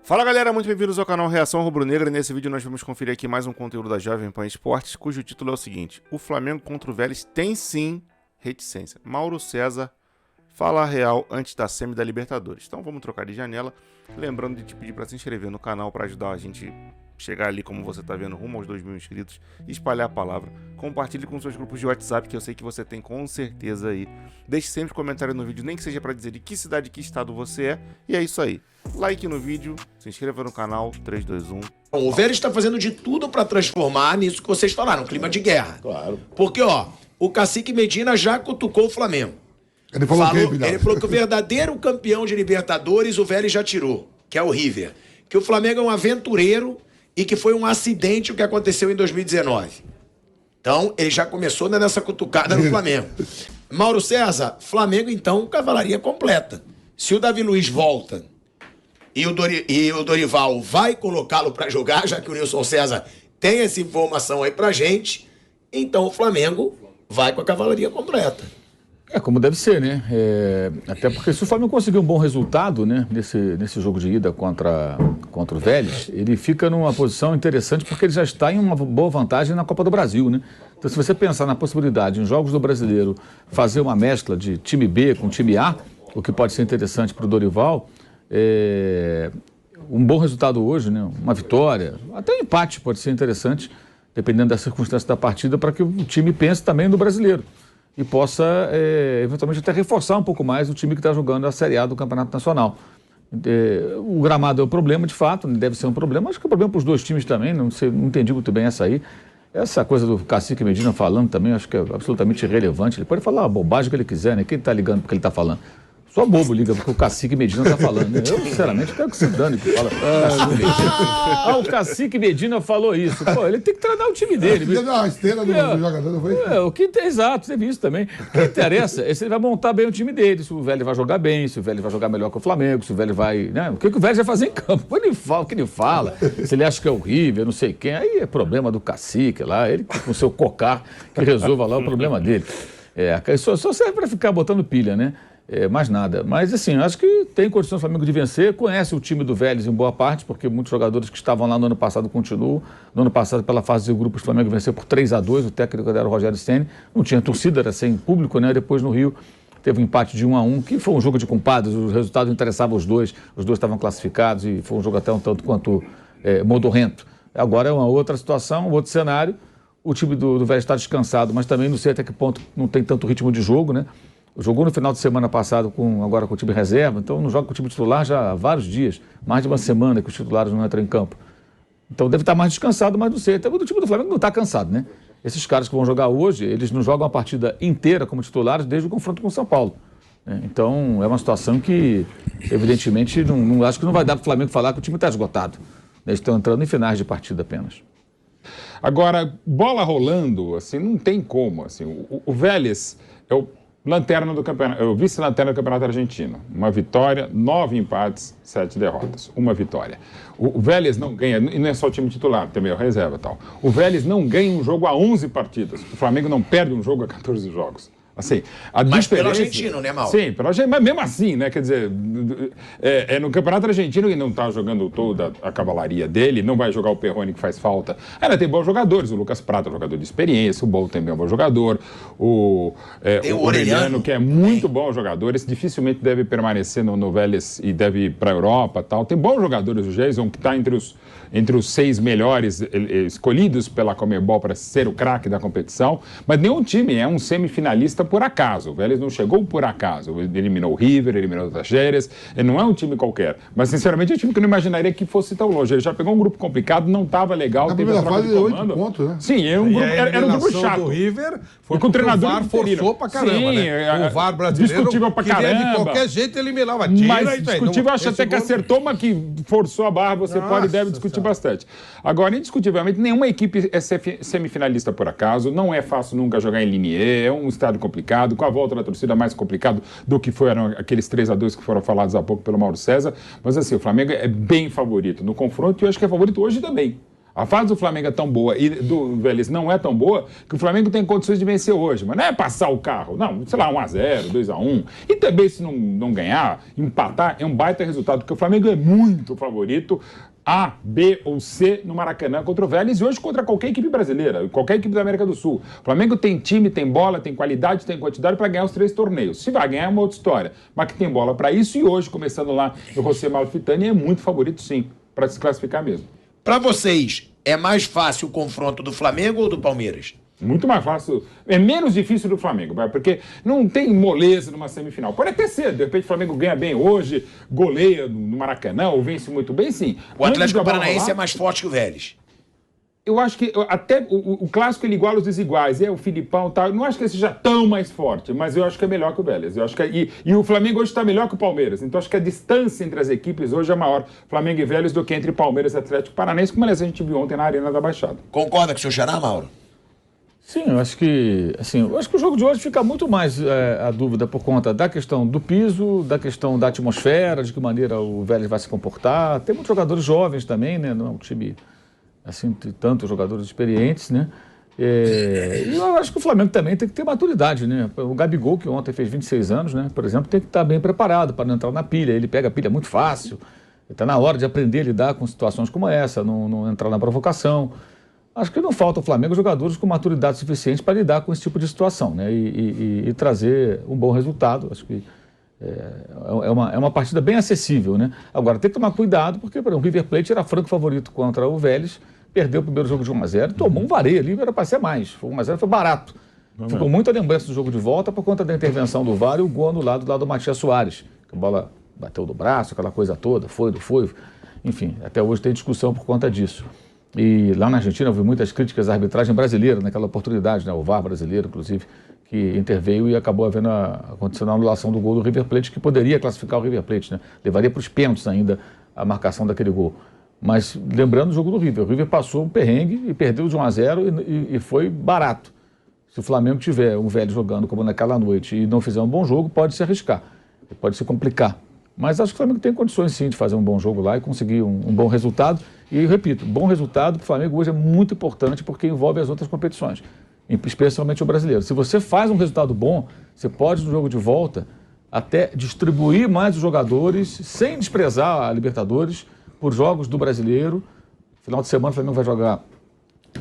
Fala galera, muito bem-vindos ao canal Reação Rubro-Negra e nesse vídeo nós vamos conferir aqui mais um conteúdo da Jovem Pan Esportes, cujo título é o seguinte: o Flamengo contra o Vélez tem sim reticência. Mauro César fala a real antes da semi da Libertadores. Então vamos trocar de janela, lembrando de te pedir para se inscrever no canal para ajudar a gente chegar ali, como você está vendo, rumo aos 2.000 inscritos, e espalhar a palavra. Compartilhe com seus grupos de WhatsApp, que eu sei que você tem com certeza aí. Deixe sempre comentário no vídeo, nem que seja para dizer de que cidade, que estado você é. E é isso aí. Like no vídeo, se inscreva no canal, 3, 2, 1. Bom, o Vélez está fazendo de tudo para transformar nisso que vocês falaram, um clima de guerra. Claro. Porque, ó, o Cacique Medina já cutucou o Flamengo. Ele falou que o verdadeiro campeão de Libertadores o Vélez já tirou, que é o River. Que o Flamengo é um aventureiro e que foi um acidente o que aconteceu em 2019. Então, ele já começou nessa cutucada no Flamengo. Mauro César, Flamengo, então, cavalaria completa. Se o Davi Luiz volta e o Dorival vai colocá-lo para jogar, já que o Nilson César tem essa informação aí pra gente, então o Flamengo vai com a cavalaria completa. É como deve ser, né? Até porque se o Flamengo conseguir um bom resultado, né, nesse jogo de ida contra o Vélez, ele fica numa posição interessante porque ele já está em uma boa vantagem na Copa do Brasil, né? Então, se você pensar na possibilidade, em jogos do Brasileiro, fazer uma mescla de time B com time A, o que pode ser interessante para o Dorival, um bom resultado hoje, né? Uma vitória, até um empate pode ser interessante, dependendo da circunstância da partida, para que o time pense também no Brasileiro e possa, eventualmente, até reforçar um pouco mais o time que está jogando a Série A do Campeonato Nacional. O gramado é um problema, de fato, deve ser um problema. Acho que é um problema para os dois times também, não entendi muito bem essa aí. Essa coisa do Cacique Medina falando também, acho que é absolutamente irrelevante. Ele pode falar a bobagem que ele quiser, né? Quem está ligando porque ele está falando? Só bobo liga porque o Cacique Medina está falando, né? Eu, sinceramente, quero que se dane que fala. O Cacique Medina falou isso. Pô, ele tem que treinar o time dele. Ele deu uma esteira do jogador, não foi? Exato, teve isso também. O que interessa é se ele vai montar bem o time dele, se o Vélez vai jogar bem, se o Vélez vai jogar melhor que o Flamengo, se o Vélez vai... Né? O que o Vélez vai fazer em campo? O que ele fala, se ele acha que é horrível, não sei quem, aí é problema do Cacique lá, ele com o seu cocar que resolva lá o problema dele. Só serve para ficar botando pilha, né? Mais nada. Mas, assim, acho que tem condições do Flamengo de vencer, conhece o time do Vélez em boa parte, porque muitos jogadores que estavam lá no ano passado continuam. No ano passado, pela fase de grupos, o Flamengo venceu por 3-2, o técnico era o Rogério Ceni, não tinha torcida, era sem público, né? Depois, no Rio, teve um empate de 1-1, que foi um jogo de compadres, o resultado interessava os dois estavam classificados e foi um jogo até um tanto quanto modorrento. Agora é uma outra situação, um outro cenário, o time do Vélez está descansado, mas também não sei até que ponto não tem tanto ritmo de jogo, né? Jogou no final de semana passado agora com o time reserva, então não joga com o time titular já há vários dias, mais de uma semana que os titulares não entram em campo. Então deve estar mais descansado, mas não sei. Até o time do Flamengo não está cansado, né? Esses caras que vão jogar hoje, eles não jogam a partida inteira como titulares desde o confronto com o São Paulo. Né? Então é uma situação que, evidentemente, não acho que não vai dar para o Flamengo falar que o time está esgotado. Eles estão entrando em finais de partida apenas. Agora, bola rolando, assim, não tem como. Assim, o Vélez é o lanterna do campeonato, o vice-lanterna do Campeonato Argentino. Uma vitória, 9 empates, 7 derrotas. Uma vitória. O Vélez não ganha, e não é só o time titular, também é o reserva e tal. O Vélez não ganha um jogo a 11 partidas. O Flamengo não perde um jogo a 14 jogos. Assim, mas pelo argentino, né, Mauro? Sim, pelo argentino, mas mesmo assim, né, quer dizer, no Campeonato Argentino ele não está jogando toda a cavalaria dele, não vai jogar o Perrone que faz falta. Ainda tem bons jogadores, o Lucas Prata, jogador de experiência, o Bol também é um bom jogador, o Orellano, que é muito bom jogador, esse dificilmente deve permanecer no Vélez e deve ir para a Europa e tal. Tem bons jogadores, o Jason, que está entre os 6 melhores escolhidos pela Conmebol para ser o craque da competição, mas nenhum time é um semifinalista por acaso. O Vélez não chegou por acaso. Ele eliminou o River, eliminou o Talleres. Ele não é um time qualquer. Mas, sinceramente, é um time que eu não imaginaria que fosse tão longe. Ele já pegou um grupo complicado, não estava legal. Na primeira fase, 8 pontos, né? Sim, era um grupo chato. O River foi com o treinador o VAR forçou pra caramba, sim, né? O VAR brasileiro discutível pra caramba. De qualquer jeito eliminava. Mas discutível, acho até que acertou, mas que forçou a barra, você pode e deve discutir bastante. Agora, indiscutivelmente, nenhuma equipe é semifinalista por acaso. Não é fácil nunca jogar em Liniers, é um estádio complicado, com a volta da torcida mais complicado do que foram aqueles 3-2 que foram falados há pouco pelo Mauro César. Mas assim, o Flamengo é bem favorito no confronto e eu acho que é favorito hoje também. A fase do Flamengo é tão boa e do Vélez não é tão boa que o Flamengo tem condições de vencer hoje. Mas não é passar o carro. Não, sei lá, 1-0, 2-1. E também se não ganhar, empatar, é um baita resultado, porque o Flamengo é muito favorito A, B ou C no Maracanã contra o Vélez e hoje contra qualquer equipe brasileira, qualquer equipe da América do Sul. O Flamengo tem time, tem bola, tem qualidade, tem quantidade para ganhar os 3 torneios. Se vai ganhar é uma outra história, mas que tem bola para isso e hoje, começando lá no José Amalfitani, é muito favorito sim, para se classificar mesmo. Para vocês, é mais fácil o confronto do Flamengo ou do Palmeiras? Muito mais fácil. É menos difícil do Flamengo, porque não tem moleza numa semifinal. Pode até ser, de repente o Flamengo ganha bem hoje, goleia no Maracanã, ou vence muito bem, sim. O Atlético Paranaense é mais forte que o Vélez. Eu acho que até o clássico ele iguala os desiguais, o Filipão e tal. Eu não acho que ele seja tão mais forte, mas eu acho que é melhor que o Vélez. Eu acho que e o Flamengo hoje está melhor que o Palmeiras. Então acho que a distância entre as equipes hoje é maior, Flamengo e Vélez, do que entre Palmeiras e Atlético Paranaense, como aliás a gente viu ontem na Arena da Baixada. Concorda com o seu xará, Mauro? Sim, eu acho que o jogo de hoje fica muito mais a dúvida por conta da questão do piso, da questão da atmosfera, de que maneira o Vélez vai se comportar. Tem muitos jogadores jovens também, né? Não é um time assim, tantos jogadores experientes, né? E eu acho que o Flamengo também tem que ter maturidade, né? O Gabigol, que ontem fez 26 anos, né? Por exemplo, tem que estar bem preparado para não entrar na pilha. Ele pega a pilha muito fácil. Está na hora de aprender a lidar com situações como essa, não entrar na provocação. Acho que não falta ao Flamengo jogadores com maturidade suficiente para lidar com esse tipo de situação, né? E trazer um bom resultado. Acho que é uma partida bem acessível, né? Agora, tem que tomar cuidado, porque por exemplo, o River Plate era franco favorito contra o Vélez, perdeu o primeiro jogo de 1-0, tomou um vareio ali, era para ser mais. Foi 1-0, foi barato. Ficou muita lembrança do jogo de volta por conta da intervenção do VAR e o gol anulado lá do Matias Soares, que a bola bateu do braço, aquela coisa toda, foi, não foi. Enfim, até hoje tem discussão por conta disso. E lá na Argentina houve muitas críticas à arbitragem brasileira naquela oportunidade, né? O VAR brasileiro, inclusive, que interveio e acabou acontecendo a anulação do gol do River Plate, que poderia classificar o River Plate, né? Levaria para os pênaltis ainda a marcação daquele gol. Mas lembrando o jogo do River, o River passou um perrengue e perdeu de 1-0 e foi barato. Se o Flamengo tiver um Vélez jogando como naquela noite e não fizer um bom jogo, pode se arriscar, pode se complicar. Mas acho que o Flamengo tem condições sim de fazer um bom jogo lá e conseguir um bom resultado. E repito, bom resultado para o Flamengo hoje é muito importante porque envolve as outras competições, especialmente o brasileiro. Se você faz um resultado bom, você pode no jogo de volta até distribuir mais os jogadores sem desprezar a Libertadores por jogos do brasileiro. Final de semana o Flamengo vai jogar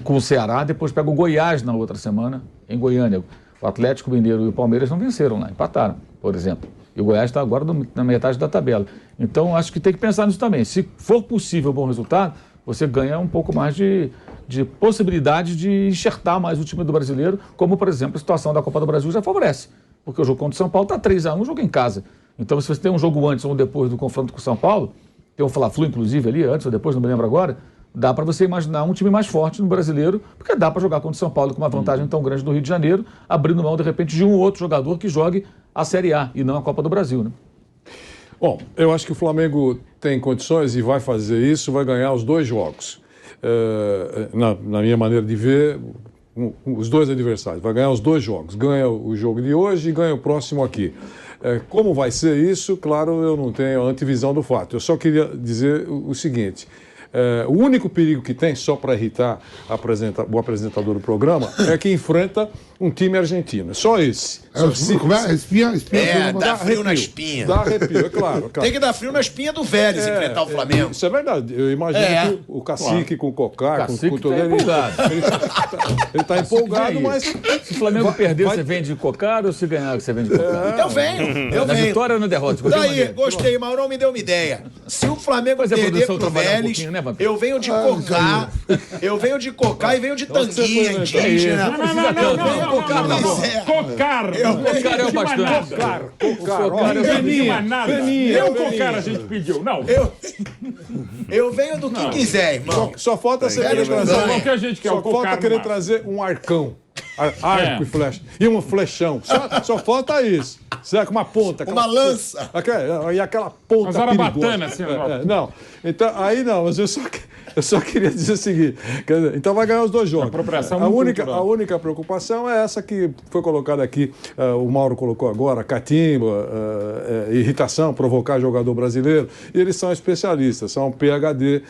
com o Ceará, depois pega o Goiás na outra semana em Goiânia. O Atlético Mineiro e o Palmeiras não venceram lá, empataram, por exemplo. E o Goiás está agora na metade da tabela. Então, acho que tem que pensar nisso também. Se for possível um bom resultado, você ganha um pouco mais de possibilidade de enxertar mais o time do brasileiro, como, por exemplo, a situação da Copa do Brasil já favorece. Porque o jogo contra o São Paulo está 3-1, jogo em casa. Então, se você tem um jogo antes ou depois do confronto com o São Paulo, tem um Fla-Flu, inclusive, ali, antes ou depois, não me lembro agora, dá para você imaginar um time mais forte no brasileiro, porque dá para jogar contra o São Paulo com uma vantagem tão grande do Rio de Janeiro, abrindo mão, de repente, de um outro jogador que jogue a Série A e não a Copa do Brasil, né? Bom, eu acho que o Flamengo tem condições e vai fazer isso, vai ganhar os 2 jogos. Na minha maneira de ver, os 2 adversários. Vai ganhar os 2 jogos. Ganha o jogo de hoje e ganha o próximo aqui. Como vai ser isso? Claro, eu não tenho a antevisão do fato. Eu só queria dizer o seguinte. O único perigo que tem, só para irritar o apresentador do programa, é que enfrenta um time argentino. Só esse. Espinha, dá frio na espinha. Dá arrepio, é claro. Tem que dar frio na espinha do Vélez enfrentar o Flamengo. Isso é verdade. Eu imagino que o Cacique com o Cocar, com o todo ele está empolgado, mas... Se o Flamengo perder, você vende Cocar, ou se ganhar, você vende Cocar? Eu venho. Na vitória ou na derrota? Daí, gostei, Maurão me deu uma ideia. Se o Flamengo perder pro Vélez, eu venho de Cocar, e venho de tanguinha indígena. Não. Cocar é o bastante. Cocar é o Peninha. Cocar a gente pediu. Não. Eu venho do que quiser, irmão. Só falta você querer trazer. O que a gente quer, só falta querer trazer um arcão. Arco e flecha. E um flechão. Só falta isso. Certo? Uma ponta. Uma lança. E aquela ponta. Uma zarabatana, assim. Não. Então, aí não, mas eu Eu só queria dizer o seguinte, quer dizer, então vai ganhar os 2 jogos. A única preocupação é essa que foi colocada aqui, o Mauro colocou agora, catimba, irritação, provocar jogador brasileiro, e eles são especialistas, são PhD,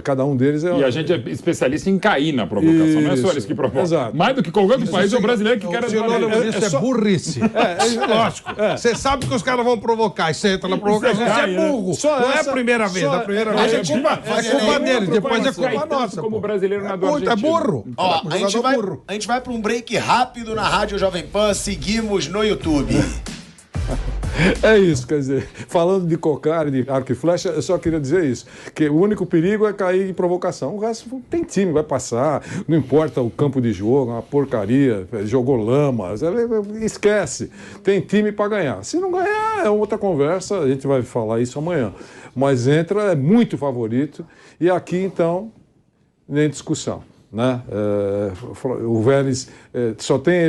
cada um deles é... E a gente é especialista em cair na provocação, não é só eles que provocam. Exato. Mais do que qualquer outro país, é o brasileiro que quer... Isso é burrice. Lógico. Você sabe que os caras vão provocar, e você entra na provocação, você é burro. Não é a primeira vez. A primeira vez é culpa deles, depois é culpa nossa. Como brasileiro na do É burro. Ó, a gente vai para um break rápido na Rádio Jovem Pan, seguimos no YouTube. É isso, quer dizer, falando de cocar, de arco e flecha, eu só queria dizer isso, que o único perigo é cair em provocação, o resto tem time, vai passar, não importa o campo de jogo, é uma porcaria, jogou lama, esquece, tem time para ganhar. Se não ganhar, é outra conversa, a gente vai falar isso amanhã, mas entra, é muito favorito, e aqui então, nem discussão, né? O Vélez só tem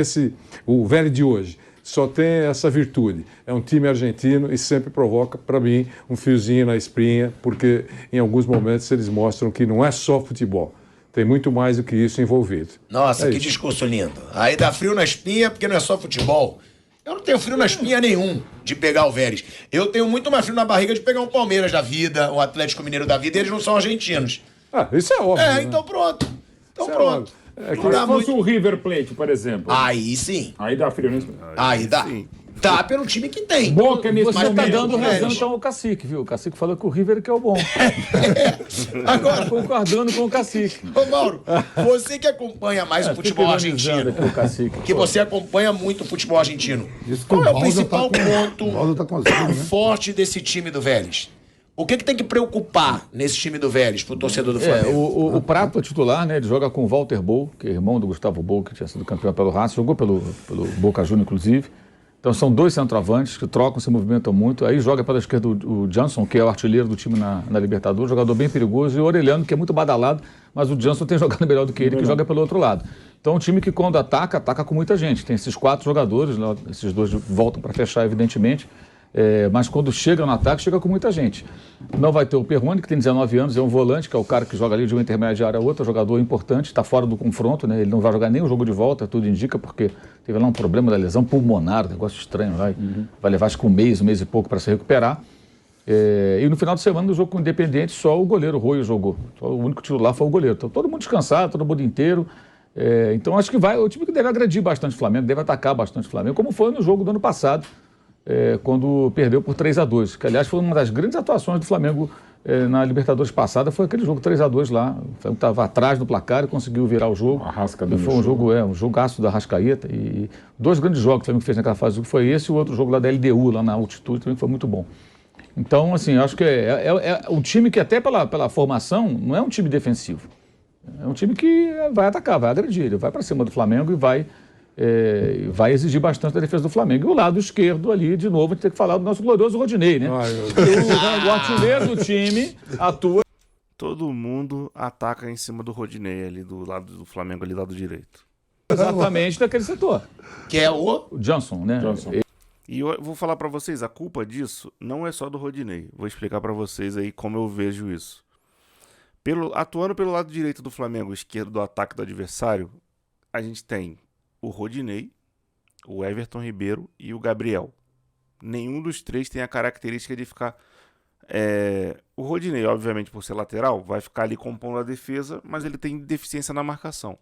o Vélez de hoje, só tem essa virtude. É um time argentino e sempre provoca, para mim, um fiozinho na espinha, porque em alguns momentos eles mostram que não é só futebol. Tem muito mais do que isso envolvido. Nossa, que discurso lindo. Aí dá frio na espinha porque não é só futebol. Eu não tenho frio na espinha nenhum de pegar o Vélez. Eu tenho muito mais frio na barriga de pegar um Palmeiras da vida, o Atlético Mineiro da vida, e eles não são argentinos. Isso é óbvio. Né? Então pronto. Então isso pronto. Se fosse o River Plate, por exemplo. Aí sim. Aí dá frio, né? Aí dá. Dá pelo time que tem. Boca nesse Você está dando razão Vélez. então ao Cacique, viu? O Cacique falou que o River que é o bom. Agora, Concordando com o Cacique. ô Mauro, você que acompanha mais o futebol argentino, Aqui, o Cacique. que você acompanha muito o futebol argentino, Isso que qual é o Balsa principal tá com- ponto o Balsa tá com azul, né? forte desse time do Vélez? O que tem que preocupar nesse time do Vélez pro torcedor do Flamengo? O Prato é titular, né? Ele joga com o Walter Bou, que é irmão do Gustavo Bou, que tinha sido campeão pelo Racing, jogou pelo Boca Juniors, inclusive. Então são 2 centroavantes que trocam, se movimentam muito. Aí joga pela esquerda o Jansson, que é o artilheiro do time na Libertadores, jogador bem perigoso, e o Orelhano, que é muito badalado, mas o Jansson tem jogado melhor do que ele, que joga pelo outro lado. Então é um time que quando ataca com muita gente. Tem esses 4 jogadores, esses 2 voltam para fechar, evidentemente. Mas quando chega no ataque, chega com muita gente. Não vai ter o Perrone, que tem 19 anos, é um volante, que é o cara que joga ali de uma intermediária a outra, jogador importante, está fora do confronto, né? Ele não vai jogar nem o jogo de volta, tudo indica, porque teve lá um problema da lesão pulmonar, um negócio estranho lá, vai levar acho que um mês e pouco para se recuperar. E no final de semana, no jogo com o Independente, só o goleiro Royo jogou. Só o único titular foi o goleiro. Então todo mundo descansado, todo mundo inteiro. Então acho que o time que deve agredir bastante o Flamengo, deve atacar bastante o Flamengo, como foi no jogo do ano passado, quando perdeu por 3-2, que aliás foi uma das grandes atuações do Flamengo na Libertadores passada, foi aquele jogo 3-2 lá. O Flamengo estava atrás do placar e conseguiu virar o jogo. E foi um jogaço da Arrascaeta. E 2 grandes jogos que o Flamengo fez naquela fase, que foi esse e o outro jogo lá da LDU, lá na altitude, também foi muito bom. Então, assim, acho que é um time que até pela formação não é um time defensivo. É um time que vai atacar, vai agredir, ele vai para cima do Flamengo e vai exigir bastante da defesa do Flamengo. E o lado esquerdo ali, de novo, a gente tem que falar do nosso glorioso Rodinei, né? O artilheiro do time atua. Todo mundo ataca em cima do Rodinei ali, do lado do Flamengo, ali do lado direito. Exatamente daquele setor. Que é o Johnson, né? E eu vou falar pra vocês, a culpa disso não é só do Rodinei. Vou explicar pra vocês aí como eu vejo isso. Atuando pelo lado direito do Flamengo, esquerdo do ataque do adversário, a gente tem o Rodinei, o Everton Ribeiro e o Gabriel. Nenhum dos 3 tem a característica de ficar... O Rodinei, obviamente, por ser lateral, vai ficar ali compondo a defesa, mas ele tem deficiência na marcação.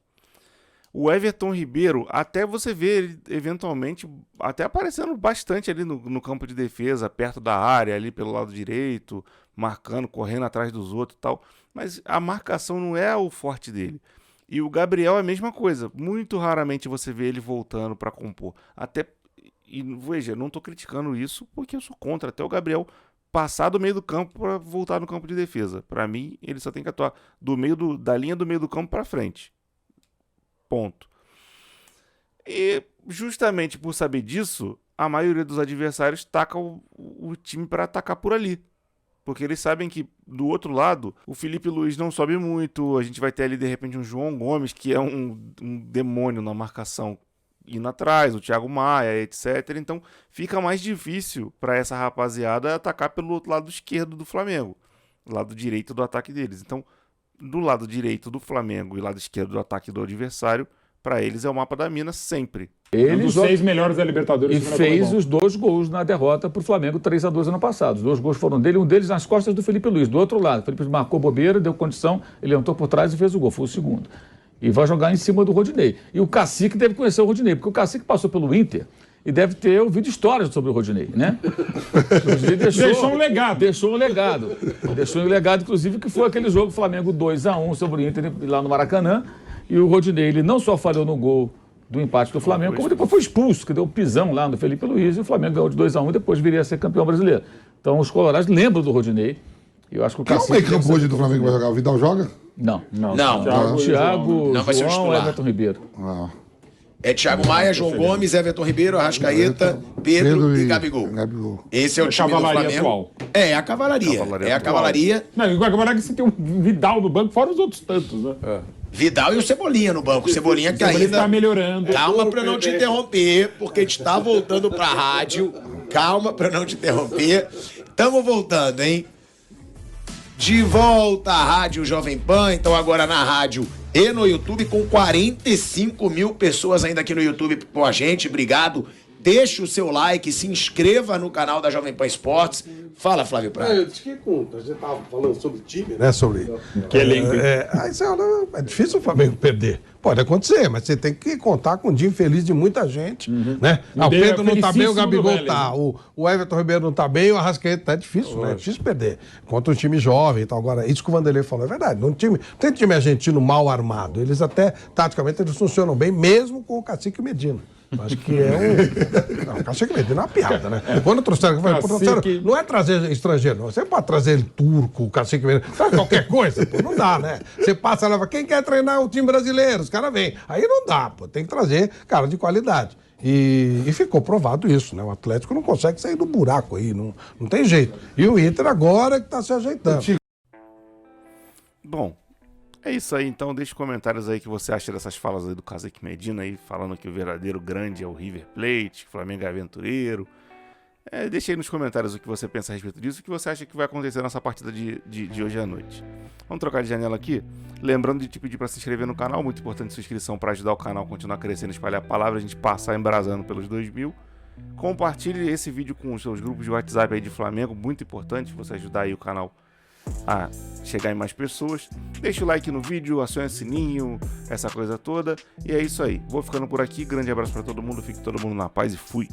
O Everton Ribeiro, até você vê ele, eventualmente, até aparecendo bastante ali no campo de defesa, perto da área, ali pelo lado direito, marcando, correndo atrás dos outros e tal. Mas a marcação não é o forte dele. E o Gabriel é a mesma coisa. Muito raramente você vê ele voltando para compor. E veja, não estou criticando isso porque eu sou contra. Até o Gabriel passar do meio do campo para voltar no campo de defesa. Para mim, ele só tem que atuar da linha do meio do campo para frente. Ponto. E justamente por saber disso, a maioria dos adversários taca o time para atacar por ali. Porque eles sabem que, do outro lado, o Felipe Luiz não sobe muito, a gente vai ter ali, de repente, um João Gomes, que é um demônio na marcação, indo atrás, o Thiago Maia, etc. Então, fica mais difícil para essa rapaziada atacar pelo outro lado esquerdo do Flamengo, lado direito do ataque deles. Então, do lado direito do Flamengo e lado esquerdo do ataque do adversário, para eles é o mapa da mina sempre. Ele dos 6 melhores da Libertadores. E fez os 2 gols na derrota para o Flamengo 3-2 ano passado. Os 2 gols foram dele, um deles nas costas do Felipe Luiz. Do outro lado, o Felipe Luiz marcou bobeira, deu condição, ele entrou por trás e fez o gol. Foi o segundo. E vai jogar em cima do Rodinei. E o Cacique deve conhecer o Rodinei, porque o Cacique passou pelo Inter e deve ter ouvido histórias sobre o Rodinei, né? O Rodinei deixou um legado. Deixou um legado, inclusive, que foi aquele jogo Flamengo 2-1 sobre o Inter lá no Maracanã. E o Rodinei, ele não só falhou no gol do empate do Flamengo, como depois foi expulso, que deu um pisão lá no Felipe Luiz, e o Flamengo ganhou de 2-1 e depois viria a ser campeão brasileiro. Então os colorados lembram do Rodinei. Eu acho que o Quem é o meio campo hoje do Flamengo que vai jogar? O Vidal joga? Não. Não Thiago, vai ser João, titular. Everton Ribeiro. É Thiago Maia, João Gomes, Everton Ribeiro, Arrascaeta, Pedro e Gabigol. Esse é o time do Flamengo. Atual. É a cavalaria. É a cavalaria. Não, igual a cavalaria que você tem um Vidal no banco, fora os outros tantos, né? Vidal e o Cebolinha no banco. Cebolinha que ainda está melhorando. Calma para não te interromper, porque a gente está voltando para a rádio. Calma para não te interromper. Estamos voltando, hein? De volta à Rádio Jovem Pan, então agora na rádio e no YouTube, com 45 mil pessoas ainda aqui no YouTube com a gente. Obrigado. Deixe o seu like, se inscreva no canal da Jovem Pan Esportes. Fala, Flávio Prado. Eu disse que conta. A gente estava falando sobre time, né? Sobre. Que elenco. Aí você olha, é difícil o Flamengo perder. Pode acontecer, mas você tem que contar com o dia infeliz de muita gente, né? O Pedro não tá bem, o Gabigol tá. O Everton Ribeiro não tá bem, o Arrascaeta tá. É difícil, né? É difícil perder. Contra um time jovem e tal. Agora, isso que o Vanderlei falou é verdade. Não tem time argentino mal armado. Eles até, taticamente, eles funcionam bem, mesmo com o Cacique Medina. Acho que é um. Não, o Cacique Medina é uma piada, né? Quando trouxeram. Não é trazer estrangeiro, não. Você pode trazer turco, o Cacique Medina. Faz qualquer coisa, pô, não dá, né? Você passa lá, quem quer treinar o time brasileiro? Os caras vêm. Aí não dá, pô. Tem que trazer cara de qualidade. E ficou provado isso, né? O Atlético não consegue sair do buraco aí, não tem jeito. E o Inter agora que tá se ajeitando. Bom, é isso aí, então deixe comentários aí que você acha dessas falas aí do Cacique Medina aí, falando que o verdadeiro grande é o River Plate, que o Flamengo é aventureiro. Deixe aí nos comentários o que você pensa a respeito disso, o que você acha que vai acontecer nessa partida de hoje à noite. Vamos trocar de janela aqui, lembrando de te pedir para se inscrever no canal, muito importante sua inscrição para ajudar o canal a continuar crescendo, espalhar a palavra, a gente passar embrasando pelos 2.000. Compartilhe esse vídeo com os seus grupos de WhatsApp aí de Flamengo, muito importante você ajudar aí o canal a chegar em mais pessoas. Deixa o like no vídeo, acione o sininho, essa coisa toda. E é isso aí. Vou ficando por aqui. Grande abraço para todo mundo. Fique todo mundo na paz e fui.